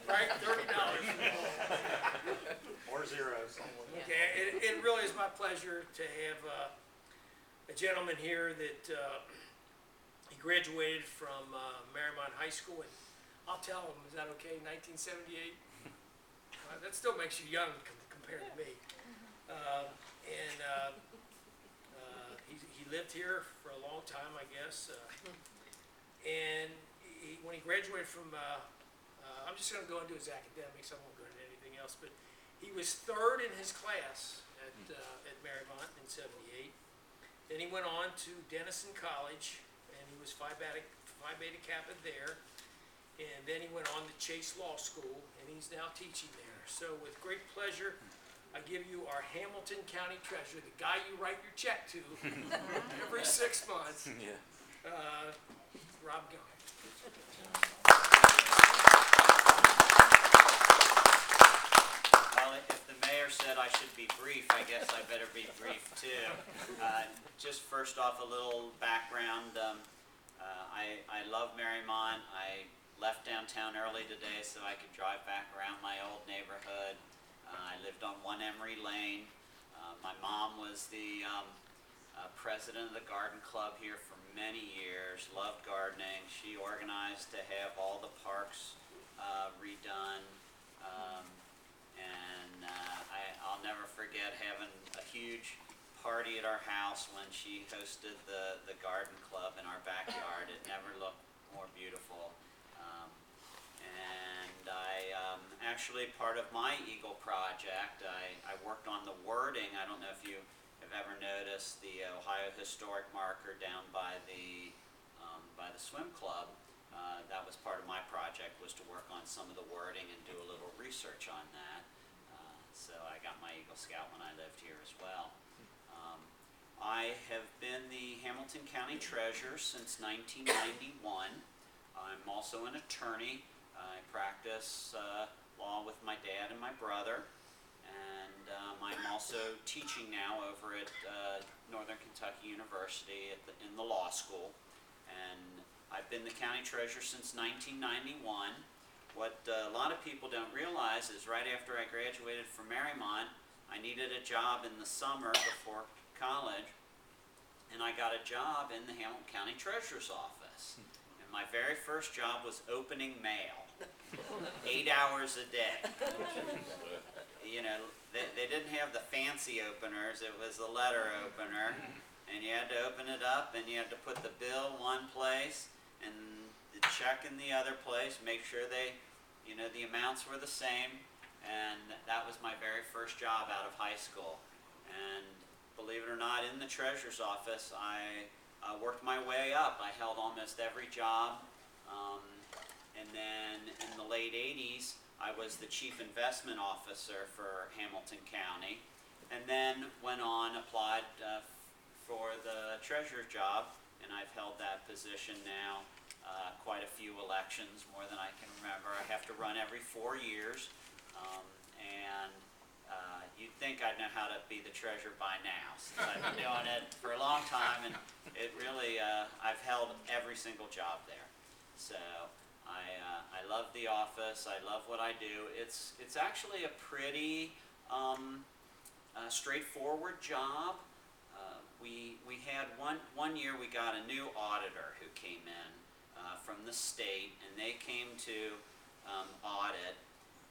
Right, $30. Or zeros. Okay, it really is my pleasure to have a gentleman here that he graduated from Mariemont High School, and I'll tell him, is that okay, 1978? That still makes you young compared to me. He lived here for a long time, I guess. And when he graduated from, I'm just going to go into his academics, I won't go into anything else, but he was third in his class at Mariemont in '78. Then he went on to Denison College, and he was Phi Beta Kappa there. And then he went on to Chase Law School, and he's now teaching there. So with great pleasure, I give you our Hamilton County Treasurer, the guy you write your check to every 6 months, Bob Goering. Well, if the mayor said I should be brief, I guess I better be brief too. Just first off, a little background. I love Mariemont. I left downtown early today so I could drive back around my old neighborhood. I lived on 1 Emery Lane. My mom was the president of the garden club here for many years, loved gardening. She organized to have all the parks redone. I'll never forget having a huge party at our house when she hosted the garden club in our backyard. It never looked more beautiful. Actually, part of my Eagle project, I worked on the wording. I don't know if you have ever noticed the Ohio Historic Marker down by the swim club. That was part of my project, was to work on some of the wording and do a little research on that. So I got my Eagle Scout when I lived here as well. I have been the Hamilton County Treasurer since 1991. I'm also an attorney. I practice law with my dad and my brother, and I'm also teaching now over at Northern Kentucky University in the law school. And I've been the county treasurer since 1991. What a lot of people don't realize is right after I graduated from Mariemont, I needed a job in the summer before college, and I got a job in the Hamilton County Treasurer's office. And my very first job was opening mail, 8 hours a day. You know, they didn't have the fancy openers, it was the letter opener, and you had to open it up, and you had to put the bill one place and the check in the other place, make sure they, you know, the amounts were the same. And that was my very first job out of high school. And believe it or not, in the treasurer's office, I worked my way up. I held almost every job. And then in the late 80s, I was the chief investment officer for Hamilton County. And then went on, applied for the treasurer's job, and I've held that position now quite a few elections, more than I can remember. I have to run every 4 years. You'd think I'd know how to be the treasurer by now, since I've been doing it for a long time, and it really, I've held every single job there. So I love the office, I love what I do. It's actually a pretty straightforward job. We had one year we got a new auditor who came in from the state, and they came to audit.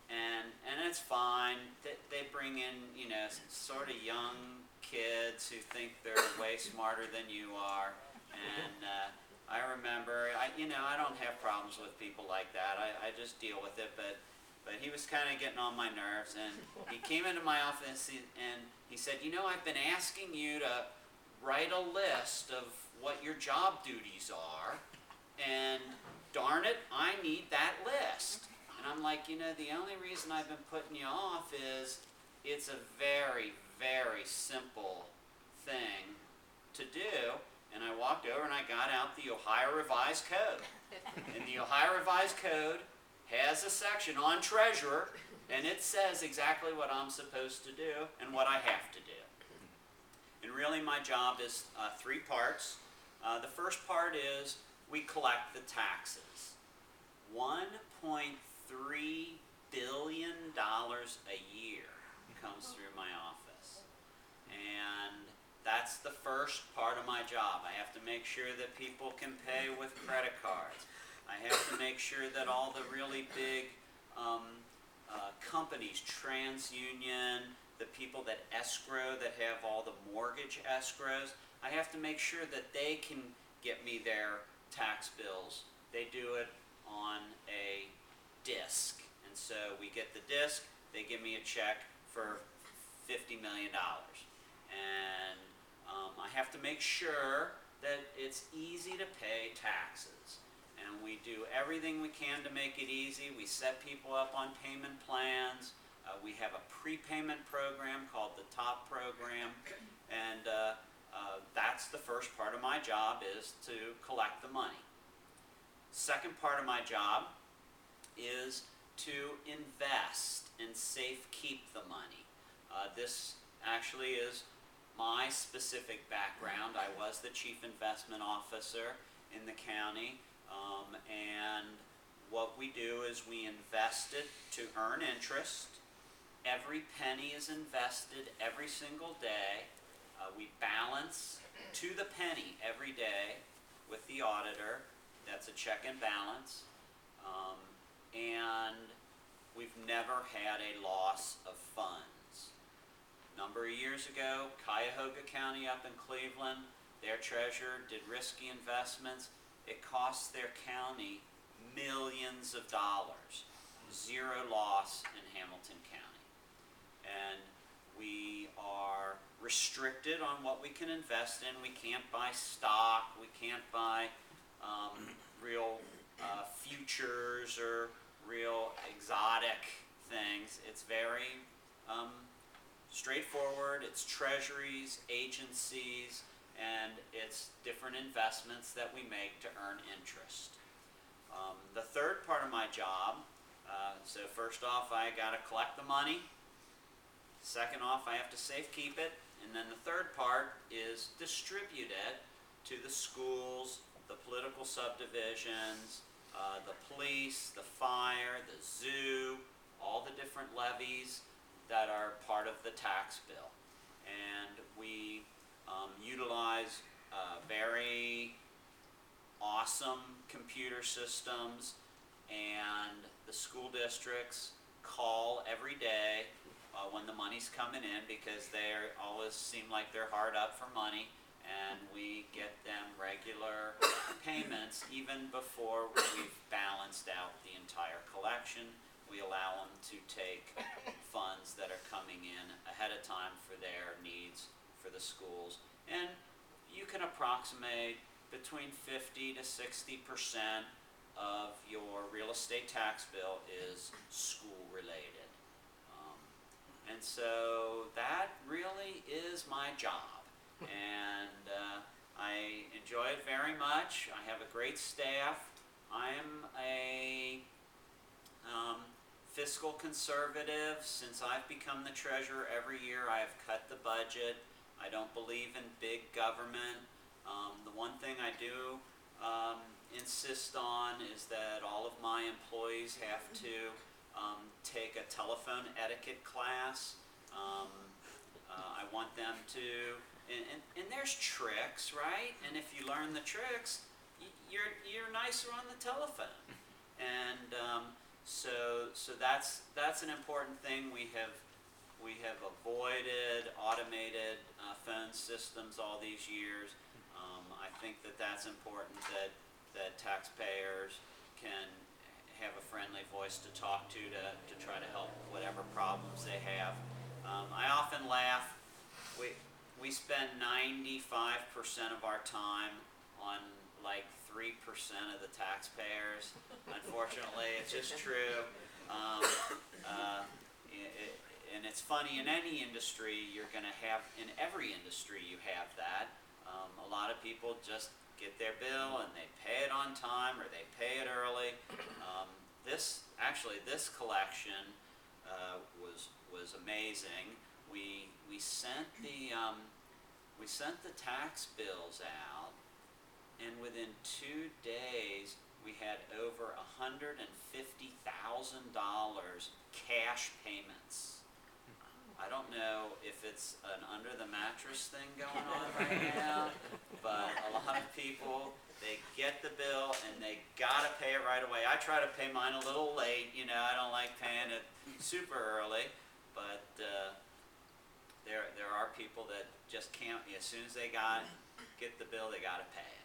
And it's fine. They bring in, you know, sort of young kids who think they're way smarter than you are. And I remember, I don't have problems with people like that. I just deal with it. But he was kind of getting on my nerves. And he came into my office and he said, you know, I've been asking you to write a list of what your job duties are. And darn it, I need that list. And I'm like, you know, the only reason I've been putting you off is it's a very, very simple thing to do. And I walked over and I got out the Ohio Revised Code. And the Ohio Revised Code has a section on treasurer, and it says exactly what I'm supposed to do and what I have to do. And really my job is 3 parts. The first part is we collect the taxes. $1.3 comes through my office. And that's the first part of my job. I have to make sure that people can pay with credit cards. I have to make sure that all the really big companies, TransUnion, the people that escrow, that have all the mortgage escrows, I have to make sure that they can get me their tax bills. They do it on a disc. And so we get the disc, they give me a check for $50 million. And I have to make sure that it's easy to pay taxes. And we do everything we can to make it easy. We set people up on payment plans. We have a prepayment program called the TOP program. And that's the first part of my job, is to collect the money. Second part of my job is to invest and safe keep the money. This actually is my specific background. I was the chief investment officer in the county, and what we do is we invest it to earn interest. Every penny is invested every single day. We balance to the penny every day with the auditor. That's a check and balance. And we've never had a loss of funds. A number of years ago, Cuyahoga County up in Cleveland, their treasurer did risky investments. It cost their county millions of dollars. Zero loss in Hamilton County. And we are restricted on what we can invest in. We can't buy stock. We can't buy real futures or real exotic things. It's very straightforward. It's treasuries, agencies, and it's different investments that we make to earn interest. The third part of my job, so first off, I got to collect the money. Second off, I have to safe keep it. And then the third part is distribute it to the schools, the political subdivisions, the police, the fire, the zoo, all the different levies that are part of the tax bill. And we utilize very awesome computer systems, and the school districts call every day when the money's coming in, because they always seem like they're hard up for money, and we get them regular payments even before we've balanced out the entire collection. We allow them to take funds that are coming in ahead of time for their needs for the schools. And you can approximate between 50 to 60% of your real estate tax bill is school related. And so that really is my job. And I enjoy it very much. I have a great staff. I'm a fiscal conservative. Since I've become the treasurer, every year I have cut the budget. I don't believe in big government. The one thing I do insist on is that all of my employees have to take a telephone etiquette class. I want them to, and there's tricks, right? And if you learn the tricks, you're nicer on the telephone. And so that's an important thing. We have avoided automated phone systems all these years. I think that's important, that taxpayers can have a friendly voice to talk to try to help whatever problems they have. I often laugh. We spend 95% of our time on like 3% of the taxpayers. Unfortunately, it's just true. And it's funny, in any industry you're going to have, in every industry you have that. A lot of people just get their bill and they pay it on time, or they pay it early. This collection was amazing. We sent the tax bills out, and within 2 days we had over $150,000 cash payments. I don't know if it's an under the mattress thing going on right now, but a lot of people, they get the bill and they gotta pay it right away. I try to pay mine a little late, you know, I don't like paying it super early, but there are people that just can't, as soon as they get the bill, they gotta pay it.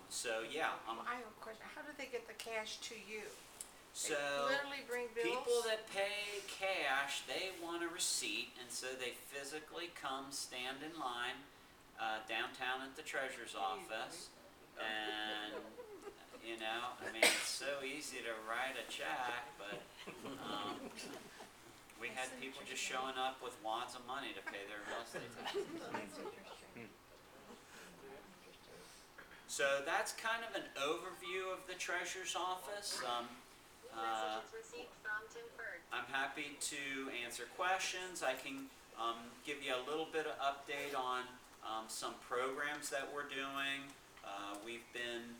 So yeah, Well, I have a question. How do they get the cash to you? They so literally bring bills? people that pay cash, they want a receipt, and so they physically come stand in line downtown at the treasurer's office, and you know, I mean, it's so easy to write a check, but we had people just showing up with wads of money to pay their real estate taxes. So that's kind of an overview of the treasurer's office. Messages received from Tim Ford. I'm happy to answer questions. I can give you a little bit of update on some programs that we're doing. We've been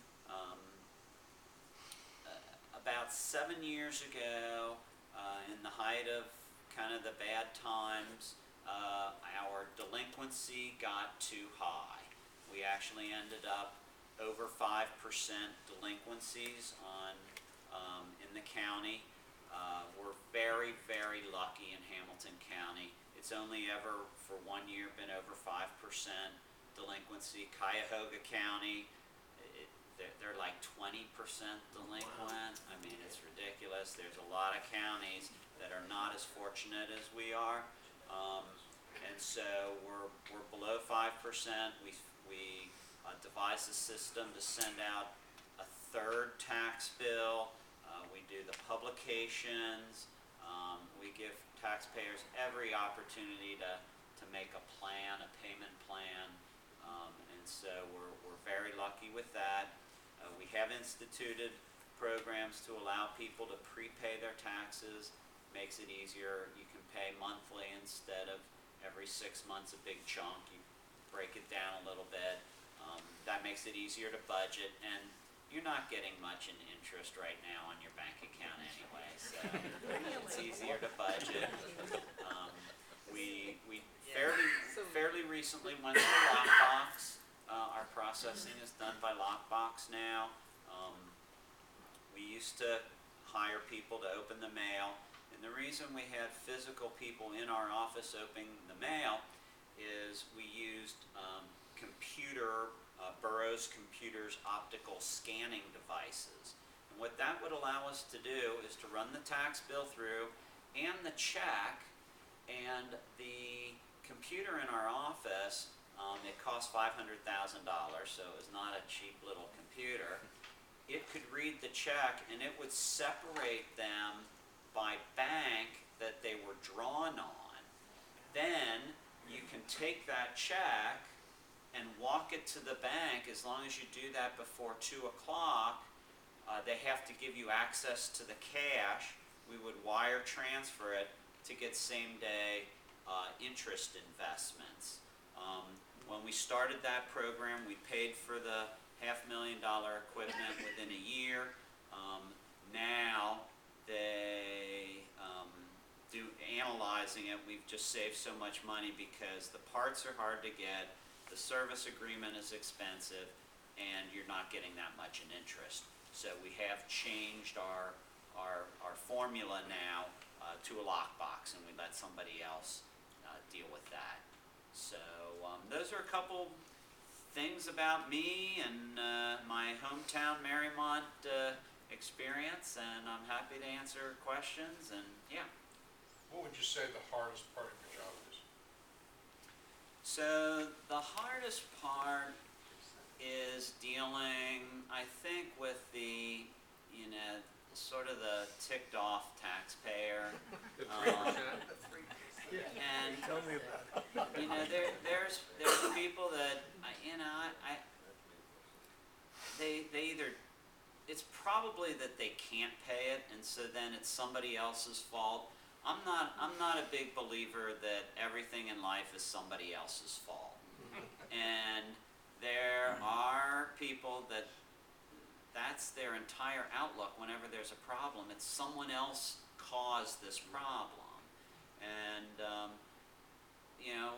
about 7 years ago, in the height of kind of the bad times, our delinquency got too high. We actually ended up over 5% delinquencies in the county. We're very, very lucky in Hamilton County. It's only ever for 1 year been over 5% delinquency. Cuyahoga County, they're like 20% delinquent. I mean, it's ridiculous. There's a lot of counties that are not as fortunate as we are. And so we're below 5%. We devised a system to send out a third tax bill. We do the publications. We give taxpayers every opportunity to make a plan, a payment plan. And so we're very lucky with that. We have instituted programs to allow people to prepay their taxes. Makes it easier. You can pay monthly instead of every 6 months a big chunk. You break it down a little bit. That makes it easier to budget, and you're not getting much in interest right now on your bank account anyway, so it's easier to budget. We fairly recently went to Lockbox. Our processing is done by Lockbox now. We used to hire people to open the mail, and the reason we had physical people in our office opening the mail is we used Burroughs Computers optical scanning devices. And what that would allow us to do is to run the tax bill through and the check, and the computer in our office, it cost $500,000, so it was not a cheap little computer. It could read the check, and it would separate them by bank that they were drawn on. Then you can take that check and walk it to the bank. As long as you do that before 2 o'clock, they have to give you access to the cash. We would wire transfer it to get same day interest investments. When we started that program, we paid for the $500,000 equipment within a year. Now they do analyzing it, we've just saved so much money because the parts are hard to get, the service agreement is expensive, and you're not getting that much in interest. So we have changed our formula now to a lockbox, and we let somebody else deal with that. So those are a couple things about me and my hometown Mariemont experience, and I'm happy to answer questions, and yeah. What would you say the hardest part of your job is? So the hardest part is dealing, I think, with the, sort of the ticked off taxpayer. And Tell me about it. there's people that they either, it's probably that they can't pay it, and so then it's somebody else's fault. I'm not a big believer that everything in life is somebody else's fault. And there are people that's their entire outlook whenever there's a problem. It's someone else caused this problem. And, you know,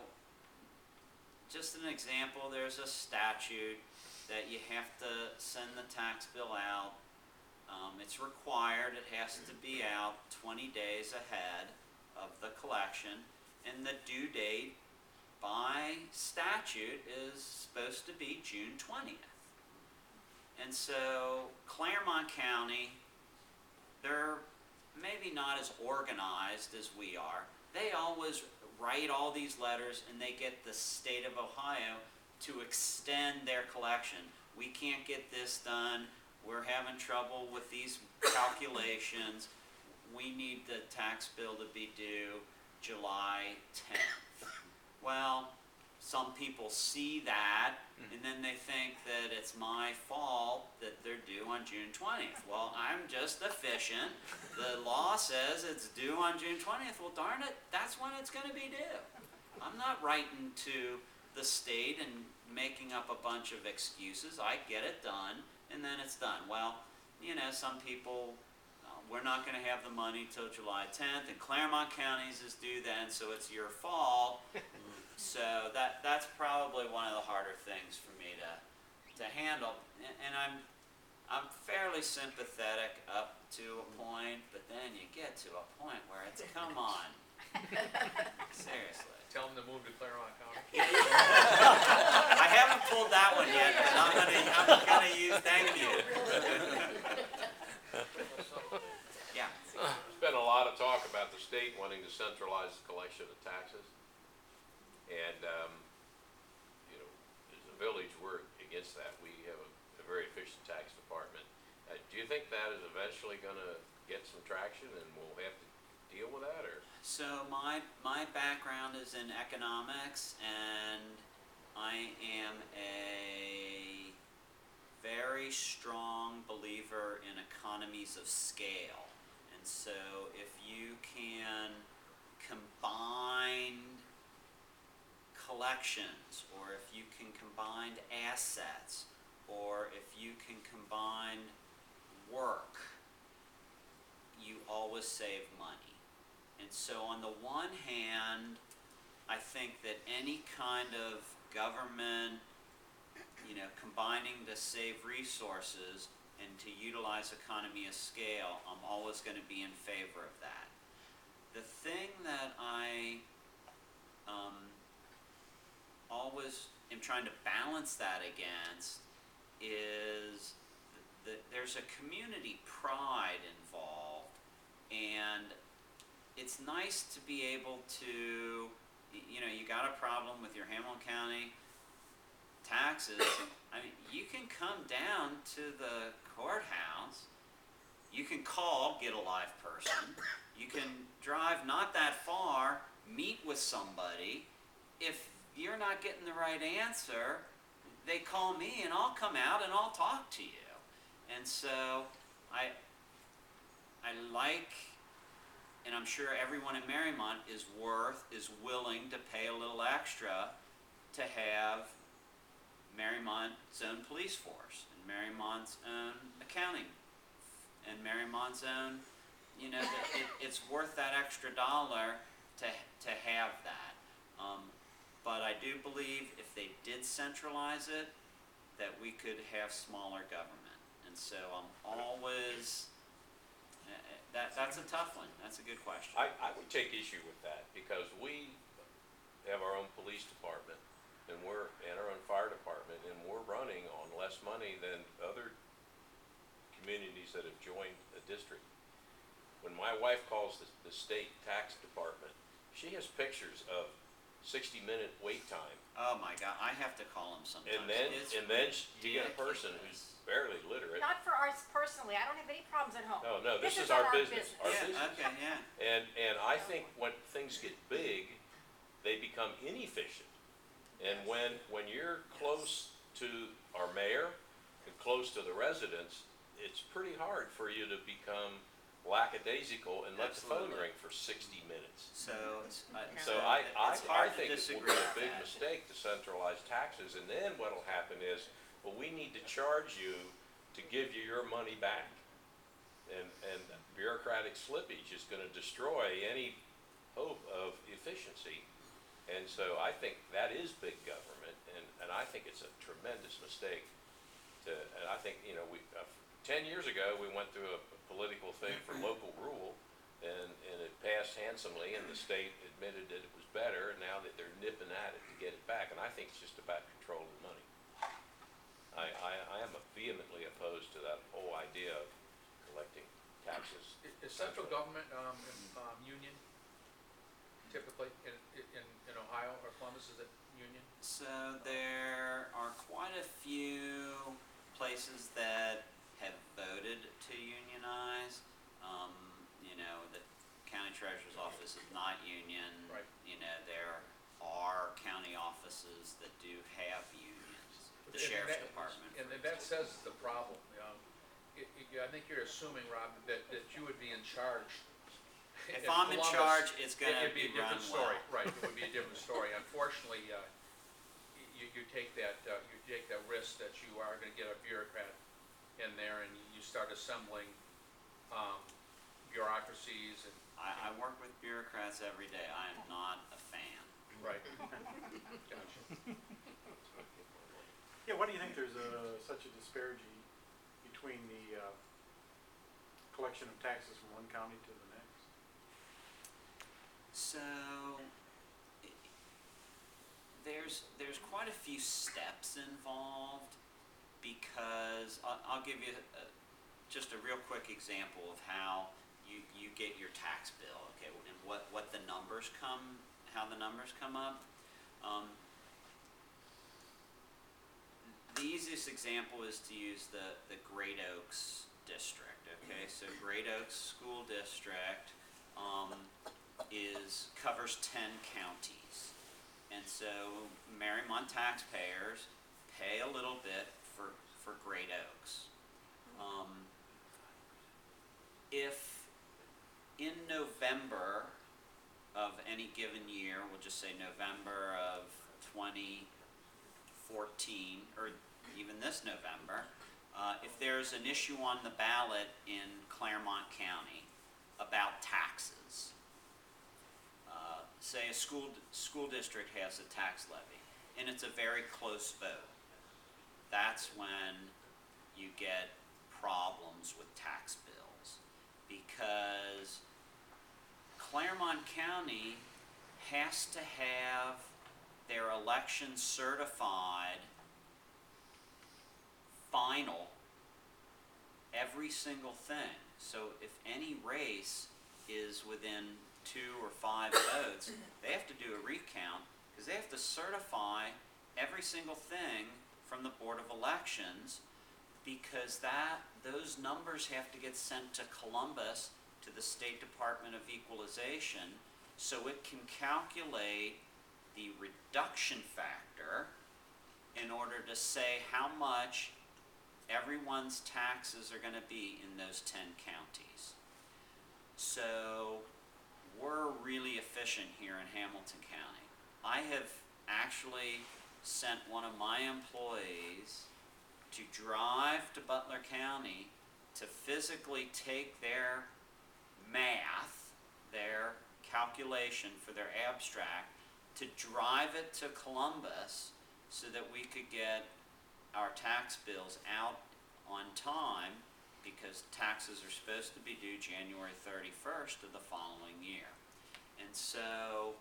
just an example, there's a statute that you have to send the tax bill out. It's required, it has to be out 20 days ahead of the collection, and the due date by statute is supposed to be June 20th. And so Claremont County, they're maybe not as organized as we are. They always write all these letters and they get the state of Ohio to extend their collection. We can't get this done. We're having trouble with these calculations. We need the tax bill to be due July 10th. Well, some people see that and then they think that it's my fault that they're due on June 20th. Well, I'm just efficient. The law says it's due on June 20th. Well, darn it, that's when it's going to be due. I'm not writing to the state and making up a bunch of excuses. I get it done and then it's done. Well, you know, some people, we're not going to have the money till July 10th, and Claremont County's is due then, so it's your fault. So that's probably one of the harder things for me to handle. And I'm fairly sympathetic up to a point, but then you get to a point where it's, come on. Seriously. Tell them to move to Claremont County. I haven't pulled that one yet, but I'm gonna use, thank you. Yeah. There's been a lot of talk about the state wanting to centralize the collection of taxes. And, you know, as a village, we're against that. We have a very efficient tax department. Do you think that is eventually gonna get some traction and we'll have to deal with that, or? So my background is in economics, and I am a very strong believer in economies of scale. And so if you can combine collections, or if you can combine assets, or if you can combine work, you always save money. And so on the one hand, I think that any kind of government, you know, combining to save resources and to utilize economy of scale, I'm always going to be in favor of that. The thing that I always am trying to balance that against is that there's a community pride involved, and it's nice to be able to, you know, you got a problem with your Hamilton County taxes. I mean, you can come down to the courthouse, you can call, get a live person, you can drive not that far, meet with somebody. If you're not getting the right answer, they call me and I'll come out and I'll talk to you. And so I like, and I'm sure everyone in Mariemont is willing to pay a little extra to have Mariemont's own police force, and Mariemont's own accounting, and Mariemont's own, you know, it's worth that extra dollar to have that. But I do believe if they did centralize it, that we could have smaller government. And so I'm always, that's a tough one. That's a good question. I would take issue with that, because we have our own police department and our own fire department, and we're running on less money than other communities that have joined a district. When my wife calls the state tax department, she has pictures of 60-minute wait time. Oh my God, I have to call them sometimes. And then you get a person who's barely literate. Not for us personally, I don't have any problems at home. No, this is our business. Our Yeah, business. okay, yeah. And I think when things get big, they become inefficient. And when you're close to our mayor and close to the residents, it's pretty hard for you to become lackadaisical and let the phone Absolutely. ring for 60 minutes. So I it's hard to think it will disagree be a with big that. mistake to centralize taxes, and then what'll happen is, well, we need to charge you to give you your money back. And bureaucratic slippage is gonna destroy any hope of efficiency. And so I think that is big government, and I think it's a tremendous mistake to, and I think, 10 years ago, we went through a political thing for local rule, and it passed handsomely, and the state admitted that it was better, and now that they're nipping at it to get it back, and I think it's just about controlling money. I am vehemently opposed to that whole idea of collecting taxes. Is central government, union typically in Ohio or Columbus, is it union? So there are quite a few places that have voted to unionize. The county treasurer's office is not union. Right. There are county offices that do have unions. The sheriff's department. And for that example. says the problem. I think you're assuming, Rob, that you would be in charge. If I'm in Columbus, charge, it's gonna it'd be a run different story. well. Right, it would be a different story. Unfortunately, you take that risk that you are gonna get a bureaucrat in there and you start assembling bureaucracies and. I work with bureaucrats every day. I am not a fan. Right. Gotcha. Yeah, why do you think there's such a disparity between the collection of taxes from one county to the next? So there's quite a few steps involved, because I'll give you just a real quick example of how you get your tax bill, okay, and what the numbers how the numbers come up. The easiest example is to use the Great Oaks district, okay? So Great Oaks School District covers 10 counties. And so Mariemont taxpayers pay a little bit for Great Oaks. If in November of any given year, we'll just say November of 2014, or even this November, if there's an issue on the ballot in Claremont County about taxes, say a school district has a tax levy, and it's a very close vote, that's when you get problems with tax bills, because Claremont County has to have their election certified final, every single thing. So if any race is within 2 or 5 votes, they have to do a recount, because they have to certify every single thing from the Board of Elections, because those numbers have to get sent to Columbus, to the State Department of Equalization, so it can calculate the reduction factor in order to say how much everyone's taxes are going to be in those 10 counties. So we're really efficient here in Hamilton County. I have actually sent one of my employees to drive to Butler County to physically take their math, their calculation for their abstract, to drive it to Columbus so that we could get our tax bills out on time, because taxes are supposed to be due January 31st of the following year. And so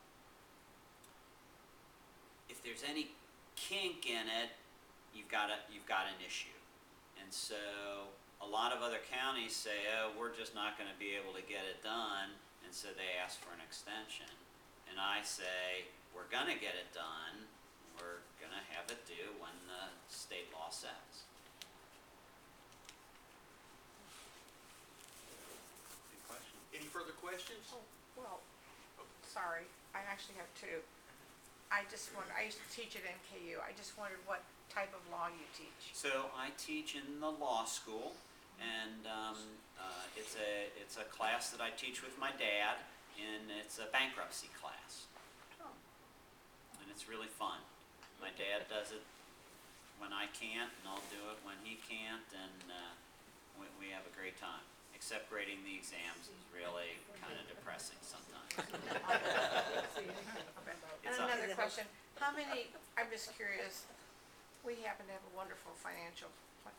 if there's any kink in it, you've got an issue. And so a lot of other counties say, oh, we're just not going to be able to get it done, and so they ask for an extension. And I say, we're going to get it done, we're going to have it due when the state law says. Good question. Any further questions? Well, sorry, I actually have two. I used to teach at NKU. I just wondered what type of law you teach. So I teach in the law school, and it's a class that I teach with my dad, and it's a bankruptcy class. Oh. And it's really fun. My dad does it when I can't, and I'll do it when he can't, and we have a great time. Except grading the exams is really kind of depressing sometimes. question. How many, I'm just curious, we happen to have a wonderful financial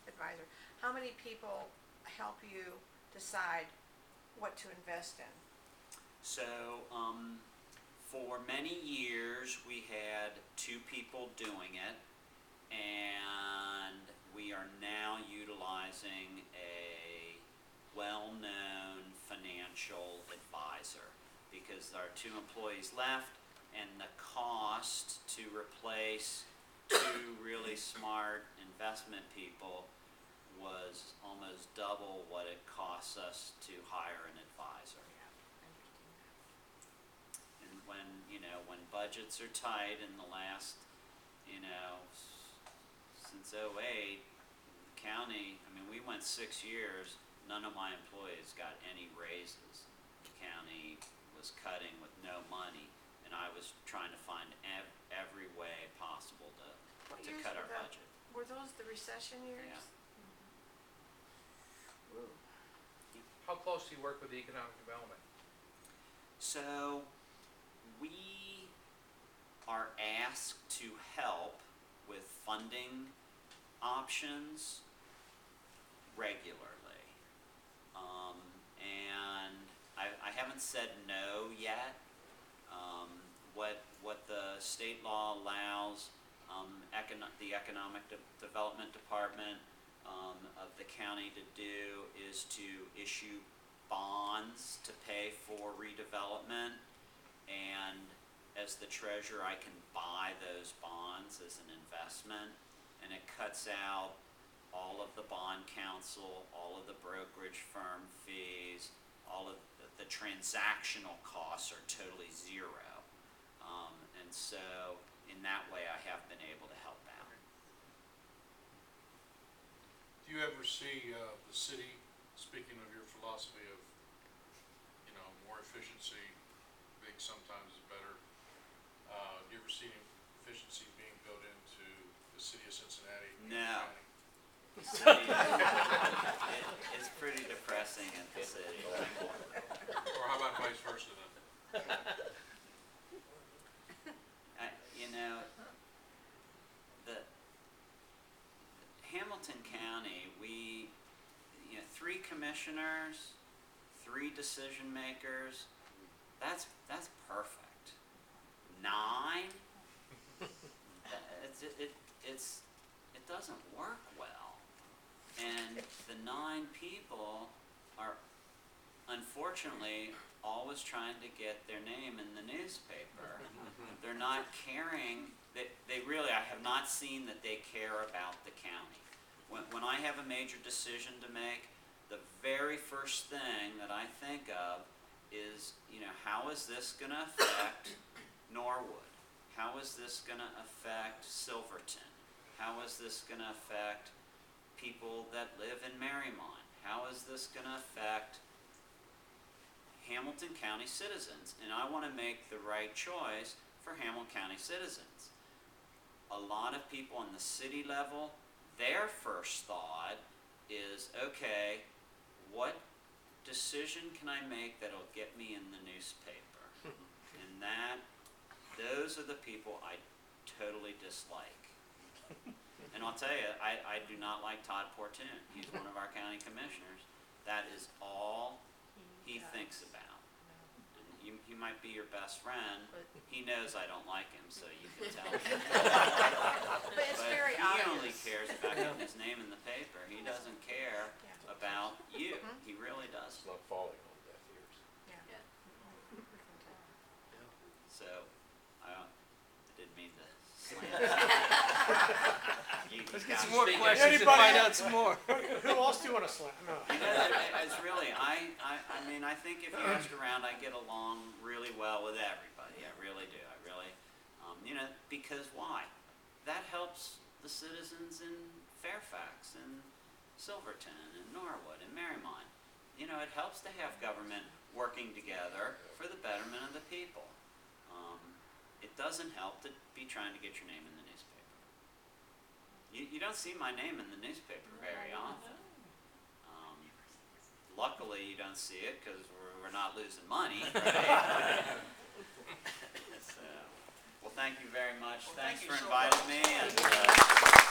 advisor. How many people help you decide what to invest in? So, for many years, we had 2 people doing it, and we are now utilizing a well-known financial advisor because our 2 employees left, and the cost to replace 2 really smart investment people was almost double what it costs us to hire an advisor. And when budgets are tight in the last, since '08, the county, we went 6 years, none of my employees got any raises. The county was cutting with no money, and I was trying to find every way possible to cut our budget. Were those the recession years? Yeah. Ooh. How close do you work with the economic development? So, we are asked to help with funding options regularly. And I haven't said no yet. What the state law allows, the Economic Development Department of the county to do is to issue bonds to pay for redevelopment, and as the treasurer I can buy those bonds as an investment, and it cuts out all of the bond counsel, all of the brokerage firm fees, all of the transactional costs are totally zero, and so in that way I have been able to help out. Do you ever see the city, speaking of your philosophy of, more efficiency, big sometimes is better, do you ever see any efficiency being built into the city of Cincinnati? No. The city, it's pretty depressing at the city. Or how about vice versa then? The Hamilton County, we, 3 commissioners, 3 decision makers, that's perfect. 9, it doesn't work well. And the 9 people are unfortunately always trying to get their name in the newspaper. They're not caring, they really, I have not seen that they care about the county. When I have a major decision to make, the very first thing that I think of is, how is this going to affect Norwood? How is this going to affect Silverton? How is this going to affect people that live in Mariemont? How is this going to affect Hamilton County citizens? And I want to make the right choice for Hamilton County citizens. A lot of people on the city level, their first thought is, okay, what decision can I make that'll get me in the newspaper? And those are the people I totally dislike. And I'll tell you, I do not like Todd Portune. He's one of our county commissioners. That is all he thinks about. And he might be your best friend. He knows I don't like him, so you can tell him. But it's very He obvious. only cares about getting his name in the paper. He doesn't care about you. He really It's doesn't. not falling on deaf ears. Yeah. So, I didn't mean to slam. Let's get some more questions and find out some more. Who else do you want to slam? No. It's really, I think if you ask around, I get along really well with everybody. I really do. I really, because why? That helps the citizens in Fairfax and Silverton and Norwood and Mariemont. It helps to have government working together for the betterment of the people. It doesn't help to be trying to get your name in the newspaper. You don't see my name in the newspaper very often. Luckily, you don't see it because we're not losing money, right? So, well, thank Thank you very much. Well, Thanks thank you for so inviting much. me and. Thank you.